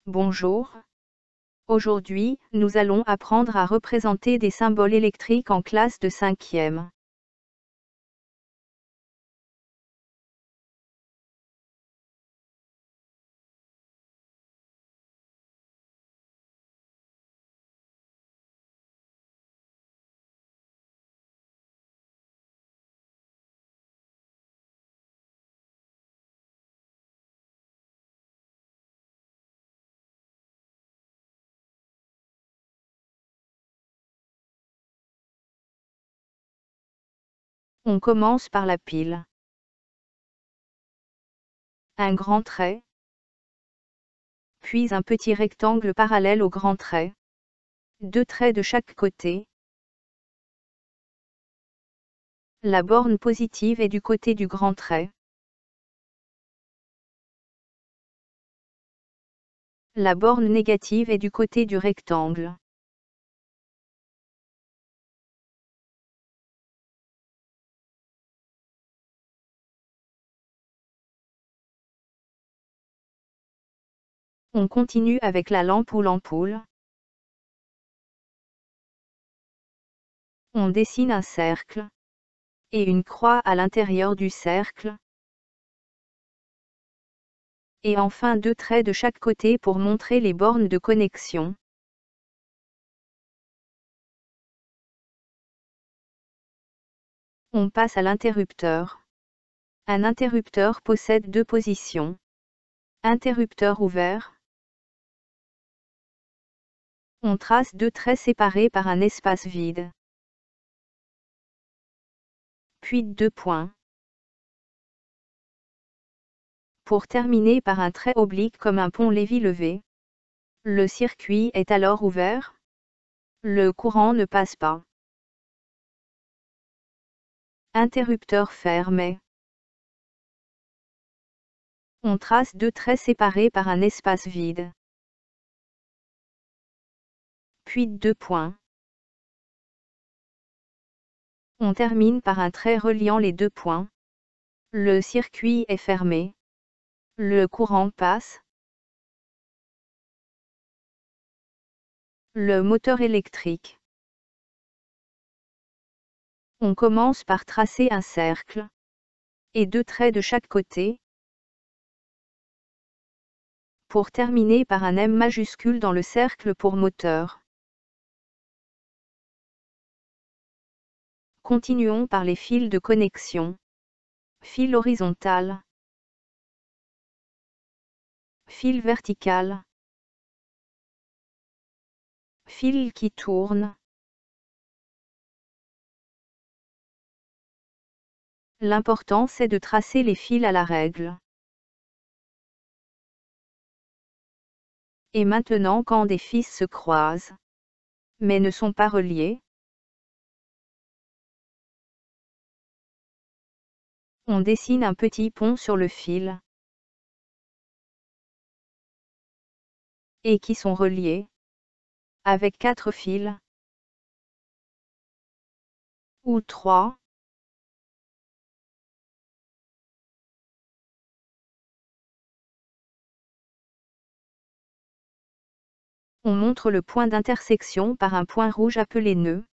Bonjour. Aujourd'hui, nous allons apprendre à représenter des symboles électriques en classe de 5e. On commence par la pile. Un grand trait, puis un petit rectangle parallèle au grand trait. 2 traits de chaque côté. La borne positive est du côté du grand trait. La borne négative est du côté du rectangle. On continue avec la lampe ou l'ampoule. On dessine un cercle et une croix à l'intérieur du cercle. Et enfin 2 traits de chaque côté pour montrer les bornes de connexion. On passe à l'interrupteur. Un interrupteur possède 2 positions. Interrupteur ouvert. On trace 2 traits séparés par un espace vide. Puis 2 points. Pour terminer par un trait oblique comme un pont-levis levé. Le circuit est alors ouvert. Le courant ne passe pas. Interrupteur fermé. On trace 2 traits séparés par un espace vide. Puis 2 points. On termine par un trait reliant les 2 points. Le circuit est fermé. Le courant passe. Le moteur électrique. On commence par tracer un cercle et 2 traits de chaque côté, pour terminer par un M majuscule dans le cercle pour moteur. Continuons par les fils de connexion. Fil horizontal. Fil vertical. Fil qui tourne. L'important c'est de tracer les fils à la règle. Et maintenant quand des fils se croisent, mais ne sont pas reliés, on dessine un petit pont sur le fil. Et qui sont reliés avec 4 fils. Ou 3. On montre le point d'intersection par un point rouge appelé nœud.